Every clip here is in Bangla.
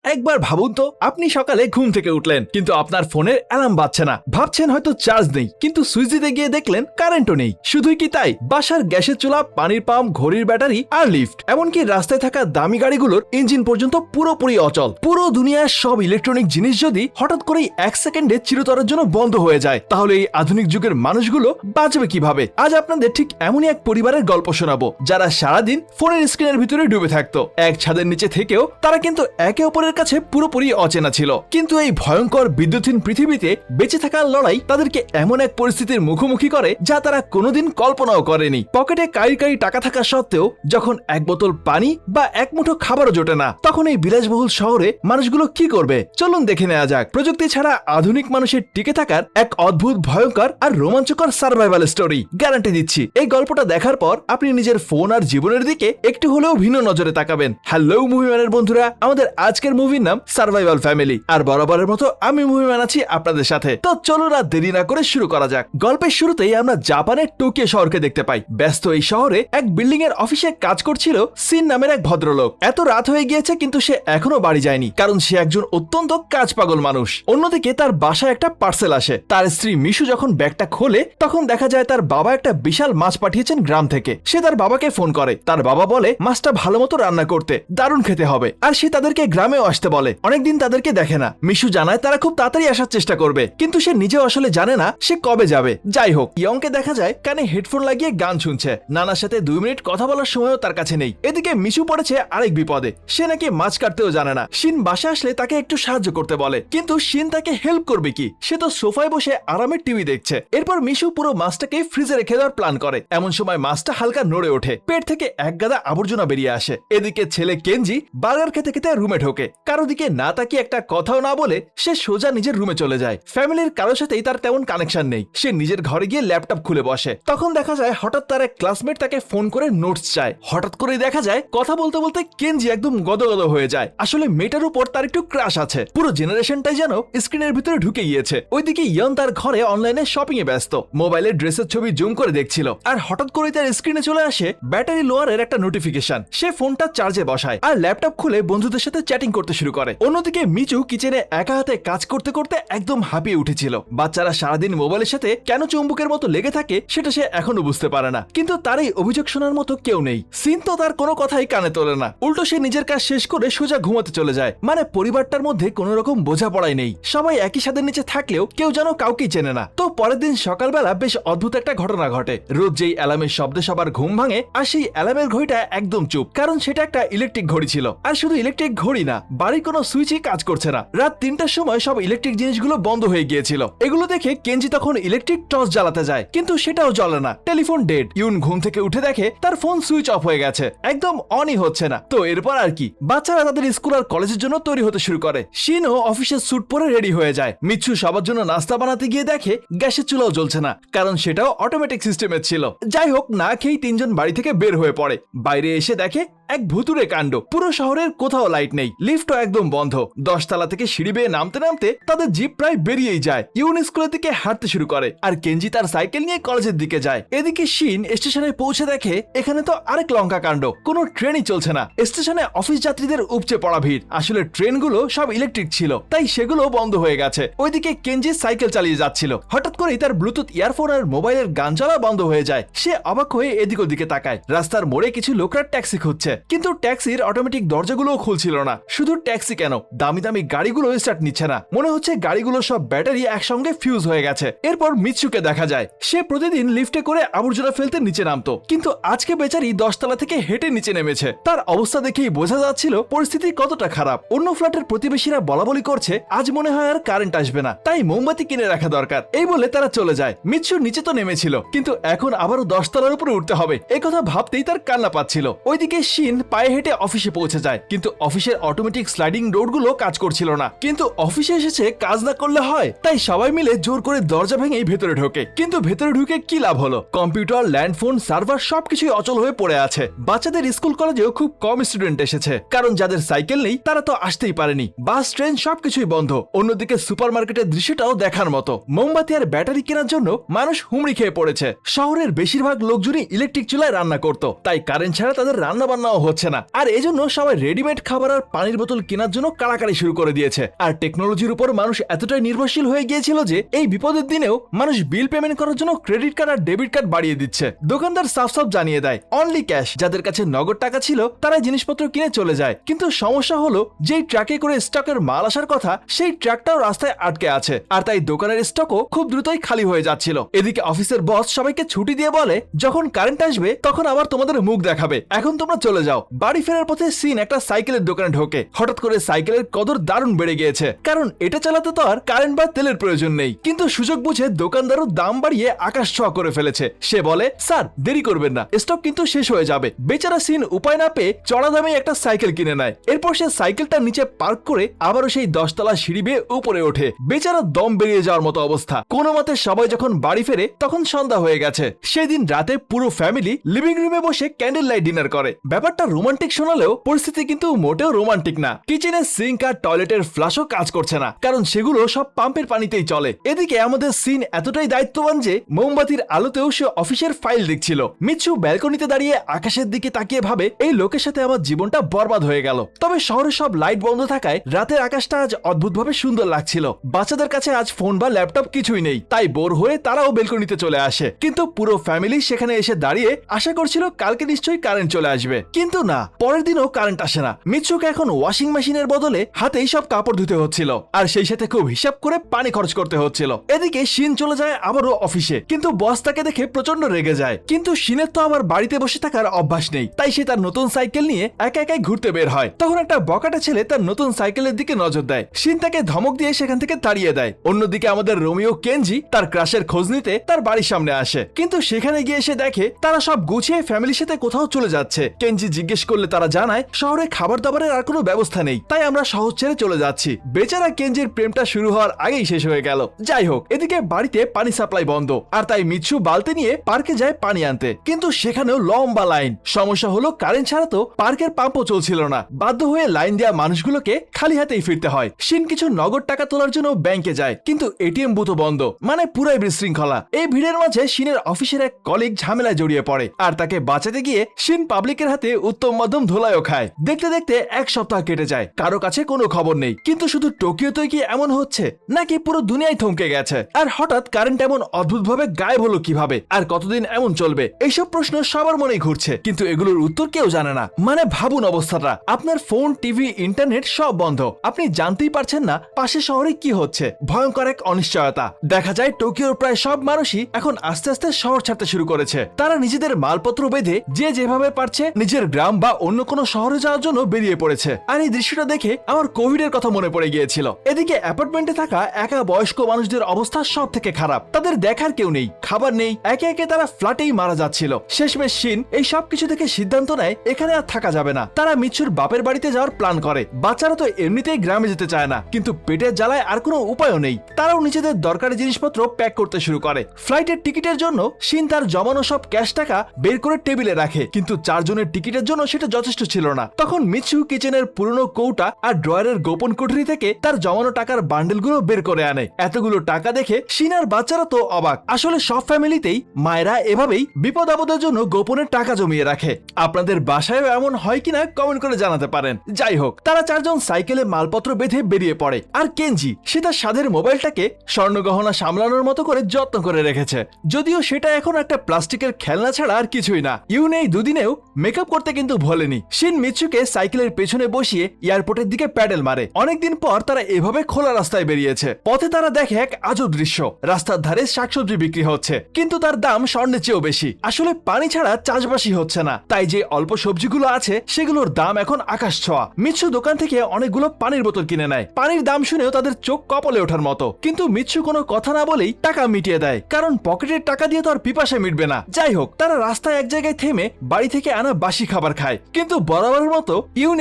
একবার ভাবুন তো, আপনি সকালে ঘুম থেকে উঠলেন কিন্তু আপনার ফোনের অ্যালার্ম বাজছে না। ভাবছেন হয়তো চার্জ নেই, কিন্তু সুইচ দিতে গিয়ে দেখলেন কারেন্টও নেই। শুধুই কি তাই, বাসার গ্যাসের চুলা, পানির পাম্প, ঘড়ির ব্যাটারি আর লিফট, এমনকি রাস্তায় থাকা দামি গাড়িগুলোর ইঞ্জিন পর্যন্ত পুরোপুরি অচল। পুরো দুনিয়ার সব ইলেকট্রনিক জিনিস যদি হঠাৎ করেই 1 সেকেন্ডে চিরতরের জন্য বন্ধ হয়ে যায়, তাহলে এই আধুনিক যুগের মানুষগুলো বাঁচবে কিভাবে? আজ আপনাদের ঠিক এমনই এক পরিবারের গল্প শোনাবো, যারা সারাদিন ফোনের স্ক্রিনের ভিতরে ডুবে থাকতো। এক ছাদের নিচে থেকেও তারা কিন্তু একে অপরের কাছে পুরোপুরি অচেনা ছিল। কিন্তু এই ভয়ঙ্কর বিদ্যুৎহীন পৃথিবীতে বেঁচে থাকার লড়াই তাদেরকে এমন এক পরিস্থিতির মুখোমুখি করে যা তারা কোনোদিন কল্পনাও করেনি। পকেটে কারি কারি টাকা থাকা সত্ত্বেও যখন এক বোতল পানি বা এক মুঠো খাবারও জোটে না, তখন এই বিলাসবহুল শহরে মানুষগুলো কি করবে? চলুন দেখে নেওয়া যাক প্রযুক্তি ছাড়া আধুনিক মানুষের টিকে থাকার এক অদ্ভুত, ভয়ঙ্কর আর রোমাঞ্চকর সার্ভাইভাল স্টোরি। গ্যারান্টি দিচ্ছি, এই গল্পটা দেখার পর আপনি নিজের ফোন আর জীবনের দিকে একটু হলেও ভিন্ন নজরে তাকাবেন। হ্যালো মুভিম্যানের বন্ধুরা, আমাদের আজকের মুভির নাম সার্ভাইভাল ফ্যামিলি, আর বরাবরের মতো আমি মুভিম্যান আছি আপনাদের সাথে। তো চলুন আর দেরি না করে শুরু করা যাক। গল্পের শুরুতেই আমরা জাপানের টোকিও শহরকে দেখতে পাই। ব্যস্ত এই শহরে এক বিল্ডিং এর অফিসে কাজ করছিল সিন নামের এক ভদ্রলোক। এত রাত হয়ে গিয়েছে কিন্তু সে এখনো বাড়ি যায়নি, কারণ সে একজন অত্যন্ত কাজ পাগল মানুষ। অন্যদিকে তার বাসায় একটা পার্সেল আসে। তার স্ত্রী মিশু যখন ব্যাগটা খোলে, তখন দেখা যায় তার বাবা একটা বিশাল মাছ পাঠিয়েছেন গ্রাম থেকে। সে তার বাবাকে ফোন করে। তার বাবা বলে মাছটা ভালো মতো রান্না করতে, দারুণ খেতে হবে, আর সে তাদেরকে গ্রামেও আসতে বলে। অনেকদিন তাদেরকে দেখে না। মিশু জানায় তারা খুব তাড়াতাড়ি আসার চেষ্টা করবে, কিন্তু সে নিজেও আসলে জানে না সে কবে যাবে। যাই হোক, ইয়ংকে দেখা যায় কানে হেডফোন লাগিয়ে গান শুনছে। নানার সাথে 2 মিনিট কথা বলার সময়ও তার কাছে নেই। এদিকে মিশু পড়েছে আরেক বিপদে। সে নাকি মাছ কাটতেও জানে না। শিন বাসা আসলে তাকে একটু সাহায্য করতে বলে, কিন্তু শিন তাকে হেল্প করবে কি? সে তো সোফায় বসে আরামে টিভি দেখছে। এরপর মিশু পুরো মাছটাকে ফ্রিজে রেখে দেওয়ার প্ল্যান করে। এমন সময় মাছটা হালকা নড়ে ওঠে, পেট থেকে এক গাদা আবর্জনা বেরিয়ে আসে। এদিকে ছেলে কেনজি বার্গার খেতে খেতে রুমে ঢোকে। কারো দিকে না তাকিয়ে একটা কথাও না বলে সে সোজা নিজের রুমে চলে যায়। ফ্যামিলির কারোর সাথেই তার তেমন কানেকশন নেই। সে নিজের ঘরে গিয়ে ল্যাপটপ খুলে বসে। তখন দেখা যায় হঠাৎ তার এক ক্লাসমেট তাকে ফোন করে নোটস চায়। হঠাৎ করে দেখা যায় কথা বলতে বলতে কেনজি একদম গদগদ হয়ে যায়। আসলে মেয়েটার উপর তার একটু ক্রাশ আছে। পুরো জেনারেশনটাই যেন স্ক্রিনের ভিতরে ঢুকে গিয়েছে। ওইদিকে ইয়ন তার ঘরে অনলাইনে শপিং এ ব্যস্ত। মোবাইলে ড্রেসের ছবি জুম করে দেখছিল, আর হঠাৎ করে তার স্ক্রিনে চলে আসে ব্যাটারি লোয়ারের একটা নোটিফিকেশন। সে ফোনটা চার্জে বসায় আর ল্যাপটপ খুলে বন্ধুদের সাথে চ্যাটিং করতে শুরু করে। অন্যদিকে মিচু কিচেনে একা হাতে কাজ করতে করতে একদম হাঁপিয়ে উঠেছিল। বাচ্চারা সারাদিন মোবাইলের সাথে কেন চুম্বকের মতো লেগে থাকে সেটা সে এখনো বুঝতে পারে না। কিন্তু তার এই অভিযোগ শোনার মতো কেউ নেই। সিন তো তার কোনো কথাই কানে তোলে না। উল্টো সে নিজের কাজ শেষ করে সোজা ঘুমাতে চলে যায়। মানে পরিবারটার মধ্যে কোনো রকম বোঝাপড়াই নেই। সবাই একই ছাদের নিচে থাকলেও কেউ যেন কাউকেই চেনে না। তো পরের দিন সকালবেলা বেশ অদ্ভুত একটা ঘটনা ঘটে। রোজ যেই অ্যালার্মের শব্দে সবার ঘুম ভাঙে, আর সেই অ্যালার্মের ঘড়িটা একদম চুপ, কারণ সেটা একটা ইলেকট্রিক ঘড়ি ছিল। আর শুধু ইলেকট্রিক ঘড়ি না, বাড়ির কোনো সুইচই কাজ করছে না। রাত 3টার সময় সব ইলেকট্রিক জিনিসগুলো বন্ধ হয়ে গিয়েছিল। এগুলো দেখে কেনজি তখন ইলেকট্রিক টর্চ জ্বালাতে যায়, কিন্তু সেটাও জ্বলে না। Telephone dead. ইউন ঘুম থেকে উঠে দেখে তার ফোন সুইচ অফ হয়ে গেছে, একদম অনই হচ্ছে না। তো এরপর আর কি, বাচ্চারা তাদের স্কুল আর কলেজের জন্য তৈরি হতে শুরু করে। শিনও অফিসের স্যুট পরে রেডি হয়ে যায়। মিচ্ছু সবার জন্য নাস্তা বানাতে গিয়ে দেখে গ্যাসের চুলাও জ্বলছে না, কারণ সেটাও অটোমেটিক সিস্টেমের ছিল। যাই হোক, না খেয়েই 3 জন বাড়ি থেকে বের হয়ে পড়ে। বাইরে এসে দেখে এক ভুতুরে কাণ্ড। পুরো শহরের কোথাও লাইট নেই, লিফটও একদম বন্ধ। 10 তলা থেকে সিঁড়ি বেয়ে নামতে নামতে তাদের জিপ প্রায় বেরিয়েই যায়। ইউন স্কুলের দিকে হাঁটতে শুরু করে, আর কেনজি তার সাইকেল নিয়ে কলেজের দিকে যায়। এদিকে শিন স্টেশনে পৌঁছে দেখে এখানে তো আরেক লঙ্কা কাণ্ড। কোনো ট্রেনই চলছে না। স্টেশনে অফিস যাত্রীদের উপচে পড়া ভিড়। আসলে ট্রেনগুলো সব ইলেকট্রিক ছিল, তাই সেগুলো বন্ধ হয়ে গেছে। ওইদিকে কেনজি সাইকেল চালিয়ে যাচ্ছিল। হঠাৎ করেই তার ব্লুটুথ ইয়ারফোন আর মোবাইলের গান চলা বন্ধ হয়ে যায়। সে অবাক হয়ে এদিক ওদিকে তাকায়। রাস্তার মোড়ে কিছু লোকরা ট্যাক্সি খুঁজছে, কিন্তু ট্যাক্সির অটোমেটিক দরজাগুলোও খুলছিল না। শুধু ট্যাক্সি কেন, দামি দামি গাড়িগুলো স্টার্ট নিচ্ছে না। মনে হচ্ছে গাড়িগুলো সব ব্যাটারি একসঙ্গে ফিউজ হয়ে গেছে। এরপর মিৎসুকে দেখা যায়। সে প্রতিদিন লিফটে করে আবর্জনা ফেলতে নিচে নামতো, কিন্তু আজকে বেচারি 10 তলা থেকে হেঁটে নিচে নেমেছে। তার অবস্থা দেখেই বোঝা যাচ্ছিল পরিস্থিতি কতটা খারাপ। অন্য ফ্ল্যাটের প্রতিবেশীরা বলাবলি করছে আজ মনে হয় আর কারেন্ট আসবে না, তাই মোমবাতি কিনে রাখা দরকার। এই বলে তারা চলে যায়। মিৎসু নিচে তো নেমেছিল, কিন্তু এখন আবারও 10 তলার উপরে উঠতে হবে। এই কথা ভাবতেই তার কান্না পাচ্ছিল। ওইদিকে শিন পায়ে হেঁটে অফিসে পৌঁছে যায়, কিন্তু অফিসের অটোমেটিক স্লাইডিং ডোরগুলো কাজ করছিল না। কিন্তু অফিসে এসেছে কাজ না করলে হয়, তাই সবাই মিলে জোর করে দরজা ভেঙেই ভেতরে ঢোকে। কিন্তু ভেতরে ঢুকে কি লাভ হলো? কম্পিউটার, ল্যান্ডফোন, সার্ভার সবকিছুই অচল হয়ে পড়ে আছে। বাচ্চাদের স্কুল কলেজেও খুব কম স্টুডেন্ট এসেছে, কারণ যাদের সাইকেল নেই তারা তো আসতেই পারেনি। বাস, ট্রেন সবকিছুই বন্ধ। অন্যদিকে সুপারমার্কেটের দৃশ্যটাও দেখার মতো। মোমবাতি আর ব্যাটারি কেনার জন্য মানুষ হুমড়ি খেয়ে পড়েছে। শহরের বেশিরভাগ লোকজনই ইলেকট্রিক চুলায় রান্না করত, তাই কারেন্ট ছাড়া তাদের রান্না বান্নাও নাও হচ্ছে না, আর এজন্য সবাই রেডিমেড খাবার আর পানির বোতল কেনার জন্য কাড়াকাড়ি শুরু করে দিয়েছে। আর টেকনোলজির উপর মানুষ এতটাই নির্ভরশীল হয়ে গিয়েছিল যে এই বিপদের দিনেও মানুষ বিল পেমেন্ট করার জন্য ক্রেডিট কার্ড আর ডেবিট কার্ড বাড়িয়ে দিচ্ছে। দোকানদার সাফ সাফ জানিয়ে দেয় অনলি ক্যাশ, যাদের কাছে নগদ টাকা ছিল তারা জিনিসপত্র কিনে চলে যায়। কিন্তু সমস্যা হলো যেই ট্রাকে করে স্টকের মাল আসার কথা সেই ট্রাকটাও রাস্তায় আটকে আছে, আর তাই দোকানের স্টকও খুব দ্রুতই খালি হয়ে যাচ্ছিল। এদিকে অফিসের বস সবাইকে ছুটি দিয়ে বলে যখন কারেন্ট আসবে তখন আবার তোমাদের মুখ দেখাবে, এখন তোমরা চলে যাও। বাড়ি ফেরার পথে সিন একটা সাইকেলের দোকানে ঢোকে। হঠাৎ করে সাইকেলের কদর দারুণ বেড়ে গিয়েছে, কারণ এটা চালাতে তো আর কারেন্ট বা তেলের প্রয়োজন নেই। কিন্তু সুযোগ বুঝে দোকানদারও দাম বাড়িয়ে আকাশ ছোঁয়া করে ফেলেছে। সে বলে স্যার দেরি করবেন না, স্টক কিন্তু শেষ হয়ে যাবে। বেচারা সিন উপায় না পেয়ে চড়া দামে একটা সাইকেল কিনে নেয়। এরপর সে সাইকেলটা নিচে পার্ক করে আবারও সেই 10 তলা সিঁড়ি বেয়ে উপরে ওঠে। বেচারা দম বেরিয়ে যাওয়ার মতো অবস্থা। কোনো মতে সবাই যখন বাড়ি ফেরে তখন সন্ধ্যা হয়ে গেছে। সেদিন রাতে পুরো ফ্যামিলি লিভিং রুমে বসে ক্যান্ডেল লাইট ডিনার করে। ব্যাপারটা রোমান্টিক শোনালেও পরিস্থিতি কিন্তু মোটেও রোমান্টিক না। কিচেনের সিঙ্ক আর টয়লেটের ফ্লাশও কাজ করছে না, কারণ সেগুলো সব পাম্পের পানিতেই চলে। এদিকে আমাদের সিন এতটাই দায়িত্ববান যে মোমবাতির আলোতেও সে অফিসের ফাইল দেখছিল। মিচ্ছু ব্যালকনিতে দাঁড়িয়ে আকাশের দিকে তাকিয়ে ভাবে এই লোকের সাথে আমার জীবনটা বরবাদ হয়ে গেল। তবে শহরে সব লাইট বন্ধ থাকায় রাতের আকাশটা আজ অদ্ভুতভাবে সুন্দর লাগছিল। বাচ্চাদের কাছে আজ ফোন বা ল্যাপটপ কিছুই নেই, তাই বোর হয়ে তারাও বেলকনিতে চলে আসে। কিন্তু পুরো ফ্যামিলি সেখানে এসে দাঁড়িয়ে আশা করছিল কালকে নিশ্চয়ই কারেন্ট চলে আসবে, কিন্তু না, পরের দিনও কারেন্ট আসে না। মিচ্ছুকে এখন ওয়াশিং মেশিনের বদলে হাতেই সব কাপড় ধুতে হচ্ছিল, আর সেই সাথে খুব হিসাব করে পানি খরচ করতে হচ্ছিল। এদিকে শিন চলে যায় আবারও অফিসে, কিন্তু বস তাকে দেখে প্রচন্ড রেগে যায়। কিন্তু শিনের তো আবার বাড়িতে বসে থাকার অভ্যাস নেই, তাই সে তার নতুন সাইকেল নিয়ে একা একাই ঘুরতে বের হয়। তখন একটা বকাটা ছেলে তার নতুন সাইকেলের দিকে নজর দেয়। শিন তাকে ধমক দিয়ে সেখান থেকে তাড়িয়ে দেয়। অন্যদিকে আমাদের রোমিও কেনজি তার ক্রাশের খোঁজ নিতে তার বাড়ির সামনে আসে, কিন্তু সেখানে গিয়ে সে দেখে তারা সব গুছিয়ে ফ্যামিলির সাথে কোথাও চলে যাচ্ছে। কেনজি জিজ্ঞেস করলে তারা জানায় শহরে খাবার দাবারের আর কোনো ব্যবস্থা নেই, তাই আমরা শহর ছেড়ে চলে যাচ্ছি। বেচারা কেনজির প্রেমটা শুরু হওয়ার আগেই শেষ হয়ে গেল। যাই হোক, এদিকে বাড়িতে পানি সাপ্লাই বন্ধ, আর তাই মিচ্ছু বালতি নিয়ে পার্কে যায় পানি আনতে, কিন্তু সেখানেও লম্বা লাইন। সমস্যা হলো কারেন্ট ছাড়া তো পার্কের পাম্পও চলছিল না। বাধ্য হয়ে লাইন দেওয়া মানুষগুলোকে খালি হাতেই ফিরতে হয়। শিন কিছু নগদ টাকা তোলার জন্য ব্যাংকে যায়, কিন্তু এটিএম বুথও বন্ধ, মানে পুরাই বিশৃঙ্খলা। এই ভিড়ের মাঝে শিনের অফিসের এক কলিগ ঝামেলায় জড়িয়ে পড়ে, আর তাকে বাঁচাতে গিয়ে শিন পাবলিকের হাতে উত্তম মধ্যম ধোলাইও খায়। দেখতে দেখতে এক সপ্তাহ কেটে যায়, কারো কাছে কোনো খবর নেই। কিন্তু শুধু টোকিওতেই কি এমন হচ্ছে, নাকি পুরো দুনিয়ায় থমকে গেছে? আর হঠাৎ কারেন্ট এমন অদ্ভুতভাবে গায়েব হলো কিভাবে, আর কতদিন এমন চলবে? এইসব প্রশ্ন সবার মনেই ঘুরছে, কিন্তু এগুলোর উত্তর কেউ জানে না। মানে ভাবুন অবস্থাটা, আপনার ফোন, টিভি, ইন্টারনেট সব বন্ধ, আপনি জানতেই পারছেন না পাশের শহরে কি হচ্ছে। ভয়ঙ্কর এক অনিশ্চয়তা। দেখা যায় টোকিওর প্রায় সব মানুষই এখন আস্তে আস্তে শহর ছাড়তে শুরু করেছে। তারা নিজেদের মালপত্র বেঁধে যে যেভাবে পারছে নিজের গ্রাম বা অন্য কোনো শহরে যাওয়ার জন্য বেরিয়ে পড়েছে। আর এই দৃশ্যটা দেখে আমার কোভিড এর কথা মনে পড়ে গিয়েছিল। এদিকে অ্যাপার্টমেন্টে থাকা একা বয়স্ক মানুষদের অবস্থা সব থেকে খারাপ। তাদের দেখার কেউ নেই, খাবার নেই, একে একে তারা ফ্ল্যাটেই মারা যাচ্ছিল। শেষমেশ শিন এই সব কিছু থেকে সিদ্ধান্ত নেয় এখানে আর থাকা যাবে না। তারা মিচ্ছুর বাপের বাড়িতে যাওয়ার প্ল্যান করে। বাচ্চারা তো এমনিতেই গ্রামে যেতে চায় না, কিন্তু পেটের জ্বালায় আর কোনো উপায়ও নেই। তারাও নিজেদের দরকারি জিনিসপত্র প্যাক করতে শুরু করে। ফ্লাইটের টিকিটের জন্য শিন তার জমানো সব ক্যাশ টাকা বের করে টেবিলে রাখে, কিন্তু 4 জনের টিকিটের জন্য সেটা যথেষ্ট ছিল না। তখন মিচ্ছু কিচেনের পুরনো কৌটা আর ড্রয়ারের গোপন কুঠরি থেকে তার জমানো টাকার বান্ডেলগুলো বের করে আনে। এতগুলো টাকা দেখে শিন আর বাচ্চারা তো অবাক। আসলে সব ফ্যামিলিতেই মায়েরা এভাবেই বিপদ আপদের জন্য গোপনে টাকা জমিয়ে রাখে। আপনাদের বাসায়ও এমন হয় কিনা কমেন্ট করে জানাতে পারেন। যাই হোক, তারা 4 জন সাইকেলে মালপত্র বেঁধে বেরিয়ে পড়ে। আর কেনজি সে তার স্বাদের মোবাইলটাকে স্বর্ণগহনা সামলানোর মতো করে যত্ন করে রেখেছে, যদিও সেটা এখন একটা প্লাস্টিকের খেলনা ছাড়া আর কিছুই না। এই দুদিনেও মেকআপ করতে কিন্তু ভোলেনি। শিন মিচ্ছুকে সাইকেলের পেছনে বসিয়ে এয়ারপোর্টের দিকে প্যাডেল মারে। অনেকদিন পর তারা এভাবে খোলা রাস্তায় বেরিয়েছে। পথে তারা দেখে এক আজব দৃশ্য। রাস্তার ধারে শাকসবজি বিক্রি হচ্ছে, কিন্তু তার দাম স্বর্ণের চেয়েও বেশি। আসলে পানি ছাড়া চাষবাসই হচ্ছে না, তাই যে অল্প সবজিগুলো আছে সেগুলোর দাম এখন আকাশ ছোঁয়া। মিচ্ছু দোকান থেকে অনেকগুলো পানির বোতল কিনে নেয়। পানির দাম শুনেও তাদের চোখ কপালে ওঠার মতো, কিন্তু মিচ্ছু কোনো কথা না বলেই টাকা মিটিয়ে দেয়, কারণ পকেটের টাকা দিয়ে তো আর পিপাসা মিটবে না। যাই হোক, তারা রাস্তায় এক জায়গায় থেমে বাড়ি থেকে আনা বাসি খাবার খায়, কিন্তু বরাবরের মতো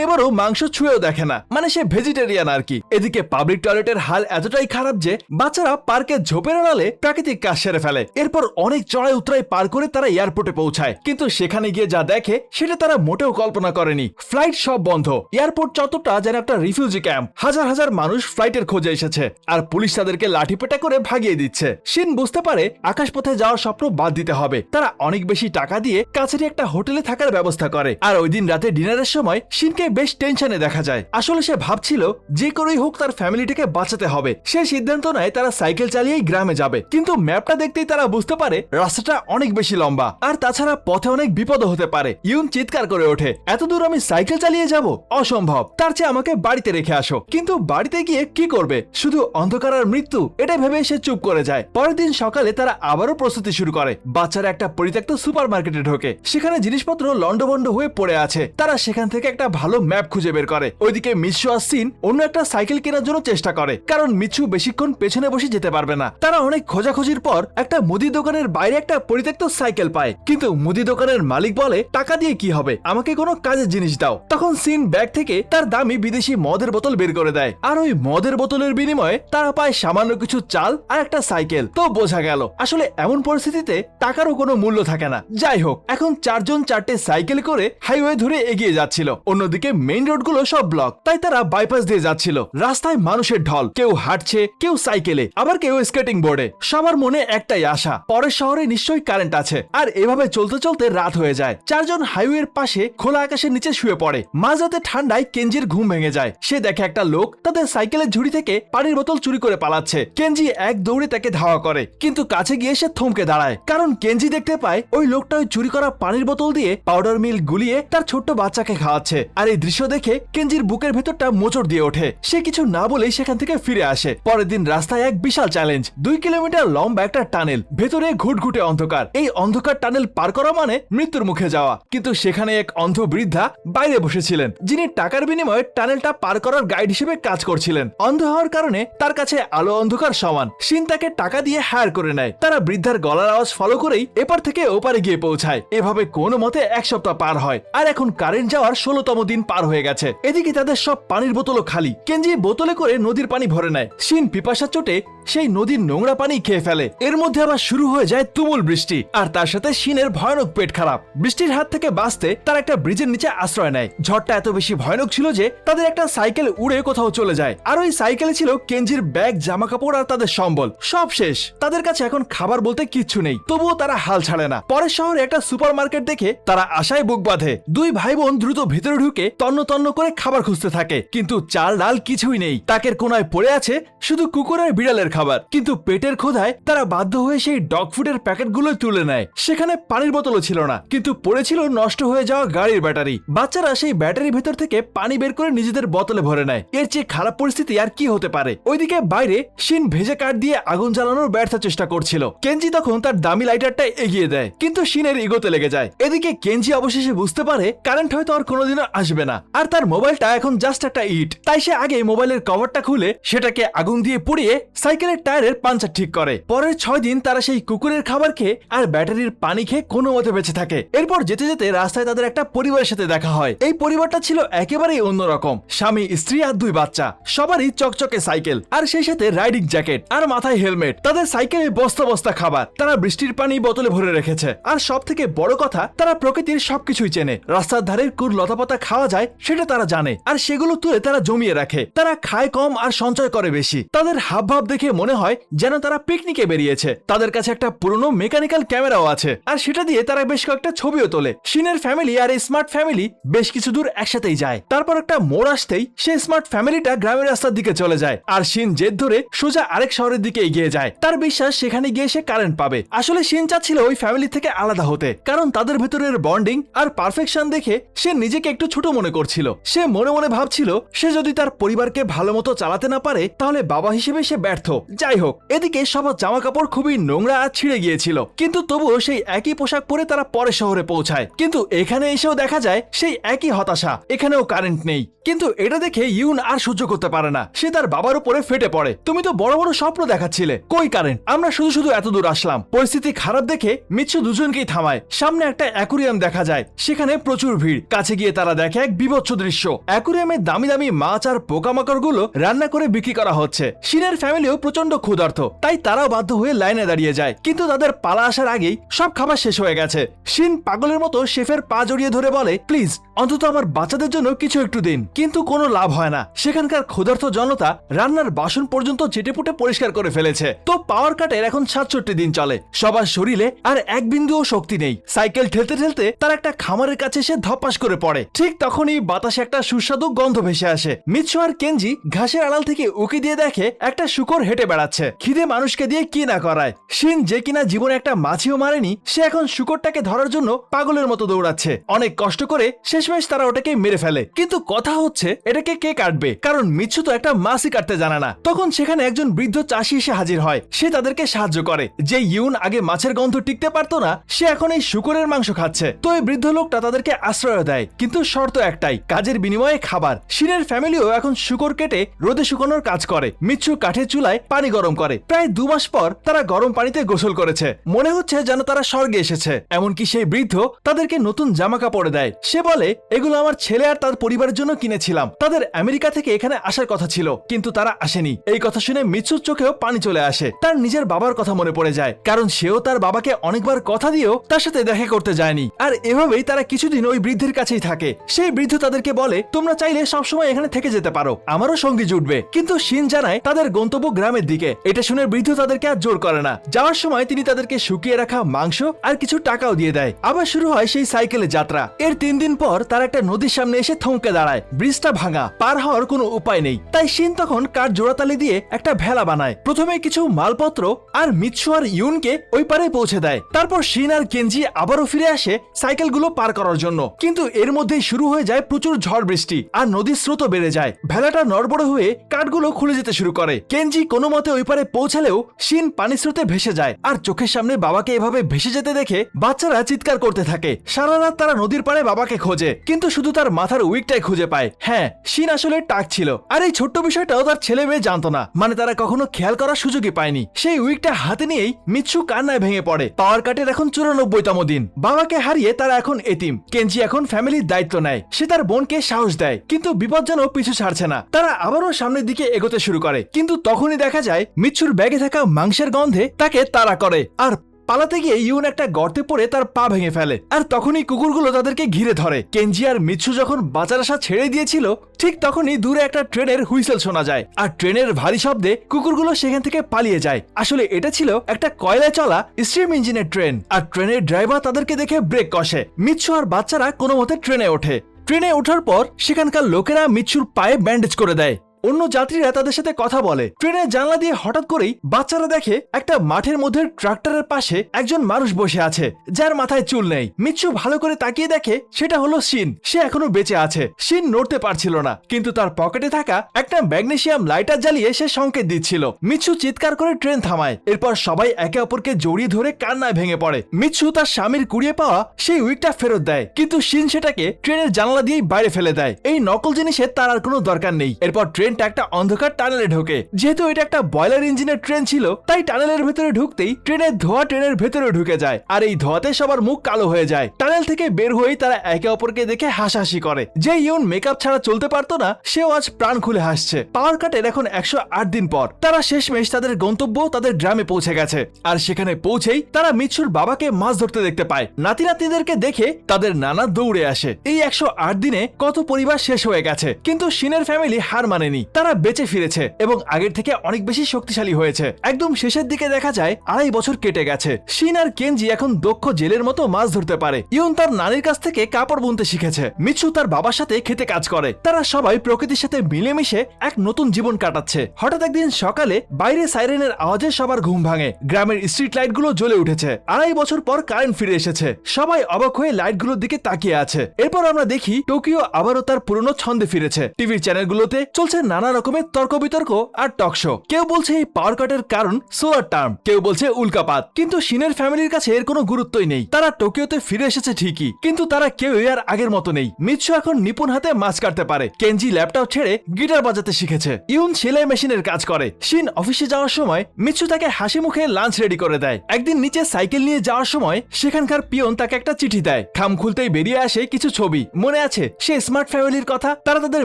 এবারও মাংস ছুঁয়েও দেখে না, মানে সে ভেজিটেরিয়ান আর কি। এদিকে পাবলিক টয়লেটের হাল এতটাই খারাপ যে বাচ্চারা পার্কে ঝোপের আড়ালে প্রাকৃতিক কাজ সেরে ফেলে। এরপর অনেক চড়াই উতরাই পার করে তারা এয়ারপোর্টে পৌঁছায়, কিন্তু সেখানে গিয়ে যা দেখে সেটা তারা মোটেও কল্পনা করেনি। ফ্লাইট সব বন্ধ। এয়ারপোর্ট চত্বরটা যেন একটা রিফিউজি ক্যাম্প। হাজার হাজার মানুষ ফ্লাইটের খোঁজে এসেছে, আর পুলিশ তাদেরকে লাঠিপেটা করে ভাগিয়ে দিচ্ছে। শিন বুঝতে পারে আকাশপথে যাওয়ার স্বপ্ন বাদ দিতে হবে। তারা অনেক বেশি টাকা দিয়ে কাছেরই একটা হোটেলে থাকার ব্যবস্থা করে। পারে। আর ওই দিন রাতে ডিনারের সময় শিনকে বেশ টেনশনে দেখা যায়। আসলে সে ভাবছিল যে করেই হোক তার ফ্যামিলিটাকে বাঁচাতে হবে। সে সিদ্ধান্ত নেয় তারা সাইকেল চালিয়েই গ্রামে যাবে, কিন্তু ম্যাপটা দেখতেই তারা বুঝতে পারে রাস্তাটা অনেক বেশি লম্বা, আর তাছাড়া পথে অনেক বিপদ হতে পারে। ইউন চিৎকার করে ওঠে, এত দূর আমি সাইকেল চালিয়ে যাব? অসম্ভব, তার চেয়ে আমাকে বাড়িতে রেখে আসো। কিন্তু বাড়িতে গিয়ে কি করবে? শুধু অন্ধকার আর মৃত্যু, এটা ভেবে সে চুপ করে যায়। পরের দিন সকালে তারা আবারও প্রস্তুতি শুরু করে। বাচ্চারা একটা পরিত্যক্ত সুপার মার্কেটে ঢোকে। সেখানে জিনিসপত্র লন্ডভন্ড হয়ে পড়ে আছে। তারা সেখান থেকে একটা ভালো ম্যাপ খুঁজে বের করে। ওইদিকে মিৎসু আর সিন অন্য একটা সাইকেল কেনার জন্য চেষ্টা করে, কারণ মিৎসু বেশিক্ষণ পেছনে বসে যেতে পারবে না। তারা অনেক খোঁজাখুঁজির পর একটা মুদি দোকানের বাইরে একটা পরিত্যক্ত সাইকেল পায়, কিন্তু মুদি দোকানের মালিক বলে টাকা দিয়ে কি হবে, আমাকে কোনো কাজের জিনিস দাও। তখন সিন ব্যাগ থেকে তার দামি বিদেশি মদের বোতল বের করে দেয়, আর ওই মদের বোতলের বিনিময়ে তারা পায় সামান্য কিছু চাল আর একটা সাইকেল। তো বোঝা গেল আসলে এমন পরিস্থিতিতে টাকারও কোনো মূল্য থাকে না। যাই হোক, এখন চারজন চারটে সাইকেল করে হাইওয়ে ধরে এগিয়ে যাচ্ছিল। অন্যদিকে মেইন রোডগুলো সব ব্লক, তাই তারা বাইপাস দিয়ে যাচ্ছিল। রাস্তায় মানুষের ঢল, কেউ হাঁটছে, কেউ সাইকেলে, আবার কেউ স্কেটিং বোর্ডে। সবার মনে একটাই আশা, পরের শহরে নিশ্চয়ই কারেন্ট আছে। আর এভাবে চলতে চলতে রাত হয়ে যায়। চারজন হাইওয়ের পাশে খোলা আকাশের নিচে শুয়ে পড়ে। মাঝরাতে ঠান্ডায় কেঞ্জির ঘুম ভেঙে যায়। সে দেখে একটা লোক তাদের সাইকেলের ঝুড়ি থেকে পানির বোতল চুরি করে পালাচ্ছে। কেঞ্জি এক দৌড়ে তাকে ধাওয়া করে, কিন্তু কাছে গিয়ে সে থমকে দাঁড়ায়, কারণ কেঞ্জি দেখতে পায় ওই লোকটা ওই চুরি করা পানির বোতল দিয়ে পাউডার মিল্ক গুলিয়ে তার ছোট্ট বাচ্চাকে খাওয়াচ্ছে। আর এই দৃশ্য দেখে কেঞ্জির বুকের ভেতরটা মোচড় দিয়ে ওঠে। সে কিছু না বলেই সেখান থেকে ফিরে আসে। পরের দিন রাস্তায় এক বিশাল চ্যালেঞ্জ, 2 কিলোমিটার লম্বা একটা টানেল, ভেতরে ঘুটঘুটে অন্ধকার। এই অন্ধকার টানেল পার করা মানে মৃত্যুর মুখে যাওয়া। কিন্তু সেখানে এক অন্ধ বৃদ্ধা বাইরে বসেছিলেন, যিনি টাকার বিনিময়ে টানেলটা পার করার গাইড হিসেবে কাজ করছিলেন। অন্ধ হওয়ার কারণে তার কাছে আলো অন্ধকার সমান। শিন তাকে টাকা দিয়ে হায়ার করে নেয়। তারা বৃদ্ধার গলার আওয়াজ ফলো করেই এপার থেকে ওপারে গিয়ে পৌঁছায়। এভাবে কোনো মতে 1 সপ্তাহ পার হয়, আর এখন কারেন্ট যাওয়ার 16তম দিন পার হয়ে গেছে। এদিকে তাদের সব পানির বোতলও খালি। কেঞ্জি বোতলে করে নদীর পানি ভরে নেয়। শিন পিপাসা চোটে সেই নদীর নোংরা পানি খেয়ে ফেলে। এর মধ্যে আবার শুরু হয়ে যায় তুমুল বৃষ্টি, আর তার সাথে শিনের ভয়ানক পেট খারাপ। বৃষ্টির হাত থেকে বাঁচতে তারা একটা ব্রিজের নিচে আশ্রয় নেয়। ঝড়টা এত বেশি ভয়ানক ছিল যে তাদের একটা সাইকেল উড়ে কোথাও চলে যায়। আর ওই সাইকেলে ছিল কেঞ্জির ব্যাগ, জামা কাপড় আর তাদের সম্বল। সব শেষ, তাদের কাছে এখন খাবার বলতে কিচ্ছু নেই। তবুও তারা হাল ছাড়ে না। পরের শহরে একটা সুপার মার্কেট দেখে তারা আশায় বুক বাঁধে। 2 ভাই বোন দ্রুত ভেতরে ঢুকে তন্ন তন্ন করে খাবার খুঁজতে থাকে, কিন্তু চাল ডাল কিছুই নেই। তাকের কোনায় পড়ে আছে শুধু কুকুর আর বিড়ালের খাবার। কিন্তু পেটের ক্ষোধায় তারা বাধ্য হয়ে সেই ডগ ফুডের প্যাকেটগুলো তুলে নেয়। সেখানে পানির বোতলও ছিল না, কিন্তু পড়েছিল নষ্ট হয়ে যাওয়া গাড়ির ব্যাটারি। বাচ্চারা সেই ব্যাটারির ভেতর থেকে পানি বের করে নিজেদের বোতলে ভরে নেয়। এর চেয়ে খারাপ পরিস্থিতি আর কি হতে পারে। ওইদিকে বাইরে শিন ভেজে কাঠ দিয়ে আগুন জ্বালানোর ব্যর্থ চেষ্টা করছিল। কেঞ্জি তখন তার দামি লাইটারটা এগিয়ে দেয়, কিন্তু শিনের ইগোতে লেগে যায়। এদিকে কেঞ্জি অবশেষে বুঝতে পারে কারেন্ট হয়তো আর কোনোদিনও আসবে না, আর তার মোবাইলটা এখন জাস্ট একটা ইট। তাই সে আগে মোবাইলের কভারটা খুলে সেটাকে আগুন দিয়ে পুড়িয়ে সাইকেলের টায়ারের পাঞ্চার ঠিক করে। পরের 6 দিন তারা সেই কুকুরের খাবার খেয়ে আর ব্যাটারির পানি খেয়ে কোনো মতে বেঁচে থাকে। এরপর যেতে যেতে রাস্তায় তাদের একটা পরিবারের সাথে দেখা হয়। এই পরিবারটা ছিল একেবারেই অন্যরকম। স্বামী, স্ত্রী আর 2 বাচ্চা। সবারই চকচকে সাইকেল, আর সেই সাথে রাইডিং জ্যাকেট আর মাথায় হেলমেট। তাদের সাইকেলে বস্তা বস্তা খাবার। তারা বৃষ্টির পানি বোতলে ভরে রেখেছে। আর সব থেকে বড় কথা, তারা প্রকৃতির সবকিছুই চেনে। রাস্তার ধারের কুর লতাপাতা খাওয়া যায় সেটা তারা জানে, আর সেগুলো তুলে তারা জমিয়ে রাখে। তারা খায় কম আর সঞ্চয় করে বেশি। তাদের হাবভাব দেখে মনে হয় যেন তারা পিকনিকে বেরিয়েছে। তাদের কাছে একটা পুরনো মেকানিক্যাল ক্যামেরাও আছে, আর সেটা দিয়ে তারা বেশ কয়েকটা ছবিও তোলে। শিনের ফ্যামিলি আর এই স্মার্ট ফ্যামিলি বেশ কিছু দূর একসাথেই যায়। তারপর একটা মোড় আসতেই সেই স্মার্ট ফ্যামিলিটা গ্রামের রাস্তার দিকে চলে যায়, আর শিন জেদ ধরে সোজা আরেক শহরের দিকে এগিয়ে যায়। তার বিশ্বাস সেখানে গিয়ে সে কারেন্ট পাবে। আসলে শিন চাচ্ছিল ওই ফ্যামিলি থেকে আলাদা হতে, কারণ তাদের ভেতরের বন্ডিং আর পারফেকশন দেখে সে নিজেকে একটু ছোট মনে করছিল। সে মনে মনে ভাবছিল সে যদি তার পরিবারকে ভালো মতো চালাতে না পারে তাহলে বাবা হিসেবে সে ব্যর্থ। যাই হোক, এদিকে সবার জামা কাপড় খুবই নোংরা আর ছিঁড়ে গিয়েছিল, কিন্তু তবুও সেই একই পোশাক পরে তারা পরের শহরে পৌঁছায়। কিন্তু এখানে এসেও দেখা যায় সেই একই হতাশা, এখানেও কারেন্ট নেই। কিন্তু এটা দেখে ইউন আর সহ্য করতে পারে না। সে তার বাবার উপরে ফেটে পড়ে, তুমি তো বড় বড় স্বপ্ন দেখাচ্ছিলে, কই কারেন্ট? আমরা শুধু শুধু এত দূর আসলাম। পরিস্থিতি খারাপ দেখে মিৎসু দুজনকেই থামায়। সামনে একটা অ্যাকুরিয়াম দেখা যায়, সেখানে প্রচুর ভিড়। কাছে গিয়ে তারা দেখে এক বিভৎস দৃশ্য। অ্যাকুরিয়ামে দামি দামি মাছ আর পোকামাকড় গুলো রান্না করে বিক্রি করা হচ্ছে। শিনের ফ্যামিলিও প্রচন্ড ক্ষুধার্ত, তাই তারাও বাধ্য হয়ে লাইনে দাঁড়িয়ে যায়। কিন্তু তাদের পালা আসার আগেই সব খাবার শেষ হয়ে গেছে। শিন পাগলের মতো শেফের পা জড়িয়ে ধরে বলে, প্লিজ অন্তত আমার বাচ্চাদের জন্য কিছু একটু দিন। কিন্তু কোনো লাভ হয় না। সেখানকার ক্ষুধার্ত জনতা রান্নার বাসন পর্যন্ত চেটেপুটে পরিষ্কার করে ফেলেছে। তো পাওয়ার কাটের এখন 67 দিন চলে। সবার শরীরে আর এক বিন্দুও শক্তি নেই। সাইকেল ঠেলতে ঠেলতে তার একটা খামারের কাছে এসে ধপাস করে পড়ে। ঠিক তখনই বাতাসে একটা সুস্বাদু গন্ধ ভেসে আসে। মিৎসু আর কেনজি ঘাসের আড়াল থেকে উকি দিয়ে দেখে একটা শূকর হেঁটে বেড়াচ্ছে। খিদে মানুষকে দিয়ে কি না করায়। শিন, যে কিনা জীবনে একটা মাছিও মারেনি, সে এখন শূকরটাকে ধরার জন্য পাগলের মতো দৌড়াচ্ছে। অনেক কষ্ট করে শেষমেশ তারা ওটাকে মেরে ফেলে। কিন্তু কথা হচ্ছে এটাকে কে কাটবে, কারণ মিৎসু তো একটা মাছই কাটতে জানে না। তখন সেখানে একজন বৃদ্ধ চাষি এসে হাজির হয়। সে তাদেরকে সাহায্য করে। যে ইউন আগে মাছের গন্ধ টিকতে পারতো না, সে এখন এই শূকরের মাংস খাচ্ছে। তো এই বৃদ্ধ লোকটা তাদেরকে আশ্রয় দেয়, কিন্তু শর্ত একটাই, কাজের বিনিময়ে খাবার। শিনের ফ্যামিলিও এখন শূকর কেটে রোদে শুকানোর কাজ করে। মিৎসু কাঠের চুলায় পানি গরম করে। প্রায় 2 মাস পর তারা গরম পানিতে গোসল করেছে। মনে হচ্ছে যেন তারা স্বর্গে এসেছে। এমনকি সেই বৃদ্ধ তাদেরকে নতুন জামা কাপড় দেয়। সে বলে, এগুলো আমার ছেলে আর তার পরিবারের জন্য কিনেছিলাম। তাদের আমেরিকা থেকে এখানে আসার কথা ছিল, কিন্তু তারা আসেনি। এই কথা শুনে মিৎসুর চোখেও পানি চলে আসে। তার নিজের বাবার কথা মনে পড়ে যায়, কারণ সেও তার বাবাকে অনেকবার কথা দিয়েও তার সাথে দেখা করতে যায়নি। আর এভাবেই তারা কিছুদিন ওই বৃদ্ধের কাছেই থাকে। সেই বৃদ্ধ তাদেরকে বলে, তোমরা চাইলে সবসময় এখানে থেকে যেতে পারো, আমারও সঙ্গী জুটবে। কিন্তু শিন জানায় তাদের গন্তব্য গ্রামের দিকে। এটা শুনে বৃদ্ধ তাদেরকে আর জোর করে না। যাওয়ার সময় তিনি তাদেরকে শুকিয়ে রাখা মাংস আর কিছু টাকাও দিয়ে দেয়। আবার শুরু হয় সেই সাইকেলে যাত্রা। এর 3 দিন পর তারা একটা নদীর সামনে এসে থমকে দাঁড়ায়। ব্রিজটা ভাঙা, পার হওয়ার কোনো উপায় নেই। তাই শিন তখন কাঠ জোড়াতালি দিয়ে একটা ভেলা বানায়। প্রথমে কিছু মালপত্র আর মিৎসু আর ইউনকে ওই পারে পৌঁছে দেয়। তারপর শিন আর কেনজি আবারও ফিরে আসে সাইকেলগুলো পার করার জন্য। কিন্তু এর মধ্যেই শুরু হয়ে যায় প্রচুর ঝড় বৃষ্টি, আর নদীর স্রোতও বেড়ে যায়। ভেলাটা নড়বড় হয়ে কাঠগুলো খুলে যেতে শুরু করে। কেনজি কোনো মতে ওই পারে পৌঁছালেও শিন পানি স্রোতে ভেসে যায়। আর চোখের সামনে বাবাকে এভাবে ভেসে যেতে দেখে বাচ্চারা চিৎকার করতে থাকে। সারা রাত তারা নদীর পাড়ে বাবাকে খোঁজে, কিন্তু শুধু তার মাথার উইকটাই খুঁজে পায়। হ্যাঁ, শিন আসলে টাক ছিল। আর এই ছোট্ট বিষয়টাও তার ছেলে মেয়ে জানতো না, মানে তারা কখনো খেয়াল করার সুযোগই পায়নি। সেই উইকটা হাতে নিয়েই মিৎসু কান্নায় ভেঙে পড়ে। পাওয়ার কাটের এখন 94তম দিন। বাবাকে হারিয়ে তারা এখন এতিম। কেনজি এখন ফ্যামিলির দায়িত্ব নেয়। সে তার বোনকে সাহস দেয়, কিন্তু বিপদ যেন পিছু ছাড়ছে না। তারা আবারও সামনের দিকে এগোতে শুরু করে, কিন্তু তখনই দেখা যায় মিৎসুর ব্যাগে থাকা মাংসের গন্ধে তাকে তাড়া করে। আর পালাতে গিয়ে ইউন একটা গর্তে পড়ে তার পা ভেঙে ফেলে। আর তখনই কুকুরগুলো তাদেরকে ঘিরে ধরে। কেনজি আর মিৎসু যখন বাঁচার আশা ছেড়ে দিয়েছিল, ঠিক তখনই দূরে একটা ট্রেনের হুইসেল শোনা যায়। আর ট্রেনের ভারী শব্দে কুকুরগুলো সেখান থেকে পালিয়ে যায়। আসলে এটা ছিল একটা কয়লায় চলা স্টিম ইঞ্জিনের ট্রেন। আর ট্রেনের ড্রাইভার তাদেরকে দেখে ব্রেক কষে। মিৎসু আর বাচ্চারা কোনো মতে ট্রেনে ওঠে। ট্রেনে ওঠার পর সেখানকার লোকেরা মিৎসুর পায়ে ব্যান্ডেজ করে দেয়। অন্য যাত্রীরা তাদের সাথে কথা বলে। ট্রেনের জানলা দিয়ে হঠাৎ করেই বাচ্চারা দেখে একটা মাঠের মধ্যে ট্রাক্টরের পাশে একজন মানুষ বসে আছে, যার মাথায় চুল নেই। মিৎসু ভালো করে তাকিয়ে দেখে সেটা হলো শিন। সে এখনো বেঁচে আছে। শিন নড়তে পারছিল না, কিন্তু তার পকেটে থাকা একটা ম্যাগনেসিয়াম লাইটার জ্বালিয়ে সে সংকেত দিচ্ছিল। মিৎসু চিৎকার করে ট্রেন থামায়। এরপর সবাই একে অপরকে জড়িয়ে ধরে কান্নায় ভেঙে পড়ে। মিৎসু তার স্বামীর কুড়িয়ে পাওয়া সেই উইকটা ফেরত দেয়, কিন্তু শিন সেটাকে ট্রেনের জানলা দিয়েই বাইরে ফেলে দেয়। এই নকল জিনিসের তার আর কোনো দরকার নেই। এরপর ট্রেন একটা অন্ধকার টানেলে ঢোকে। যেহেতু এটা একটা বয়লার ইঞ্জিনের ট্রেন ছিল, তাই টানেলের ভেতরে ঢুকতেই ট্রেনের ধোঁয়া ট্রেনের ভেতরে ঢুকে যায়। আর এই ধোঁয়াতে সবার মুখ কালো হয়ে যায়। টানেল থেকে বের হয়েই তারা একে অপরকে দেখে হাসাহাসি করে। যে ইউন মেকআপ ছাড়া চলতে পারতো না, সেও আজ প্রাণ খুলে হাসছে। পাওয়ার কাটের এখন 108 দিন পর তারা শেষমেশ তাদের গন্তব্য, তাদের গ্রামে পৌঁছে গেছে। আর সেখানে পৌঁছেই তারা মিৎসুর বাবাকে মাছ ধরতে দেখতে পায়। নাতি নাতনিদেরকে দেখে তাদের নানা দৌড়ে আসে। এই 108 দিনে কত পরিবার শেষ হয়ে গেছে, কিন্তু শিনের ফ্যামিলি হার মানেনি। তারা বেঁচে ফিরেছে এবং আগের থেকে অনেক বেশি শক্তিশালী হয়েছে। একদম শেষের দিকে দেখা যায় 2.5 বছর কেটে গেছে। শিন আর কেনজি এখন দক্ষ জেলের মতো মাছ ধরতে পারে। ইউন তার নানির কাছ থেকে কাপড় বুনতে শিখেছে। মিৎসু তার বাবার সাথে খেতে কাজ করে। তারা সবাই প্রকৃতির সাথে মিলেমিশে এক নতুন জীবন কাটাচ্ছে। হঠাৎ একদিন সকালে বাইরে সাইরেনের আওয়াজে সবার ঘুম ভাঙে। গ্রামের স্ট্রিট লাইট গুলো জ্বলে উঠেছে। 2.5 বছর পর কারেন্ট ফিরে এসেছে। সবাই অবাক হয়ে লাইট গুলোর দিকে তাকিয়ে আছে। এরপর আমরা দেখি টোকিও আবারও তার পুরনো ছন্দে ফিরেছে। টিভির চ্যানেলগুলোতে চলছে নানা রকমের তর্ক বিতর্ক আর টক শো। কেউ বলছে এই পাওয়ার কাটের কারণ সোলার টার্ম, কেউ বলছে উল্কাপাত। কিন্তু শিনের ফ্যামিলির কাছে এর কোনো গুরুত্বই নেই। তারা টোকিওতে ফিরে এসেছে ঠিকই, কিন্তু তারা কেউই আর আগের মতো নেই। মিৎসু এখন নিপুণ হাতে মাছ কাটতে পারে। কেনজি ল্যাপটপ ছেড়ে গিটার বাজাতে শিখেছে। ইউন সেলাই মেশিনের কাজ করে। শিন অফিসে যাওয়ার সময় মিৎসু তাকে হাসি মুখে লাঞ্চ রেডি করে দেয়। একদিন নিচে সাইকেল নিয়ে যাওয়ার সময় সেখানকার পিয়ন তাকে একটা চিঠি দেয়। খাম খুলতেই বেরিয়ে আসে কিছু ছবি। মনে আছে সে স্মার্ট ফ্যামিলির কথা? তারা তাদের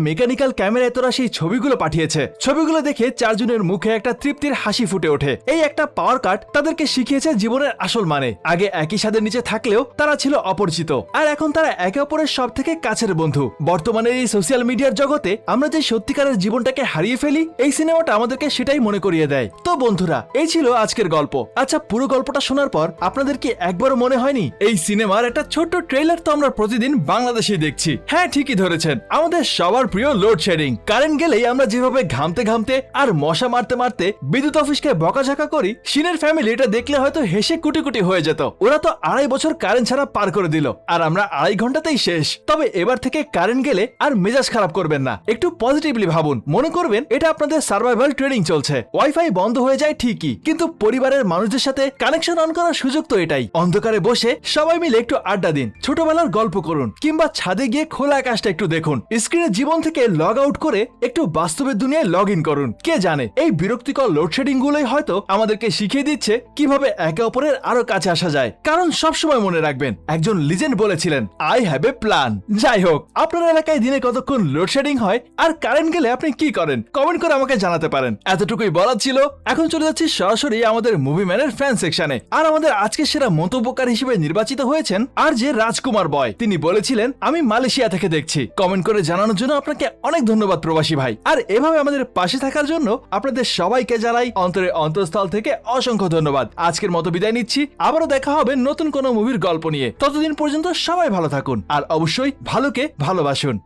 মেকানিক্যাল ক্যামেরায় তোরা সেই ছবি ছবিগুলো পাঠিয়েছে। ছবিগুলো দেখে চারজনের মুখে একটা তৃপ্তির হাসি ফুটে ওঠে। এই একটা পাওয়ার কার্ড তাদেরকে শিখিয়েছে জীবনের আসল মানে। আগে একই ছাদের নিচে থাকলেও তারা ছিল অপরিচিত, আর এখন তারা একে অপরের সব থেকে কাছের বন্ধু। বর্তমানের এই সোশ্যাল মিডিয়ার জগতে আমরা যে সত্যিকারের জীবনটাকে হারিয়ে ফেলি, এই সিনেমাটা আমাদেরকে সেটাই মনে করিয়ে দেয়। তো বন্ধুরা, এই ছিল আজকের গল্প। আচ্ছা, পুরো গল্পটা শোনার পর আপনাদের কি একবারও মনে হয়নি এই সিনেমার একটা ছোট্ট ট্রেলার তো আমরা প্রতিদিন বাংলাদেশে দেখছি? হ্যাঁ, ঠিকই ধরেছেন, আমাদের সবার প্রিয় লোডশেডিং। কারেন্ট গেলেই আমরা যেভাবে ঘামতে ঘামতে আর মশা মারতে মারতে বিদ্যুৎ অফিসকে বকাঝকা করি, শিনের ফ্যামিলি এটা দেখলে হয়তো হেসে কুটি কুটি হয়ে যেত। ওরা তো 2.5 বছর কারেন্ট ছাড়া পার করে দিল, আর আমরা 2.5 ঘন্টাতেই শেষ। তবে এবার থেকে কারেন্ট গেলে আর মেজাজ খারাপ করবেন না, একটু পজিটিভলি ভাবুন। মনে করবেন এটা আপনাদের সার্ভাইভাল ট্রেনিং চলছে। ওয়াইফাই বন্ধ হয়ে যায় ঠিকই, কিন্তু পরিবারের মানুষদের সাথে কানেকশন অন করার সুযোগ তো এটাই। অন্ধকারে বসে সবাই মিলে একটু আড্ডা দিন, ছোটবেলার গল্প করুন, কিংবা ছাদে গিয়ে খোলা আকাশটা একটু দেখুন। স্ক্রিনের জীবন থেকে লগ আউট করে একটু বাস্তবের দুনিয়ায় লগ ইন করুন। কে জানে এই বিরক্তিকর লোডশেডিং গুলোই হয়তো আমাদেরকে শিখিয়ে দিচ্ছে কিভাবে একে অপরের আরো কাছে আসা যায়। কারণ সবসময় মনে রাখবেন, একজন লিজেন্ড বলেছিলেন, আই হ্যাভ এ প্ল্যান। যাই হোক, আপনার এলাকায় দিনে কতক্ষণ লোডশেডিং হয় আর কারেন্ট গেলে আপনি কি করেন, কমেন্ট করে আমাকে জানাতে পারেন। এতটুকুই বলার ছিল। এখন চলে যাচ্ছি সরাসরি আমাদের মুভি ম্যানের ফ্যান সেকশনে। আর আমাদের আজকের সেরা মন্তব্যকার হিসেবে নির্বাচিত হয়েছেন আর যে রাজকুমার বয়। তিনি বলেছিলেন, আমি মালয়েশিয়া থেকে দেখছি। কমেন্ট করে জানানোর জন্য আপনাকে অনেক ধন্যবাদ প্রবাসী ভাই। আর এভাবে আমাদের পাশে থাকার জন্য আপনাদের সবাইকে জানাই অন্তরের অন্তঃস্থল থেকে অসংখ্য ধন্যবাদ। আজকের মতো বিদায় নিচ্ছি, আবারও দেখা হবে নতুন কোনো মুভির গল্প নিয়ে। ততদিন পর্যন্ত সবাই ভালো থাকুন, আর অবশ্যই ভালোকে ভালোবাসুন।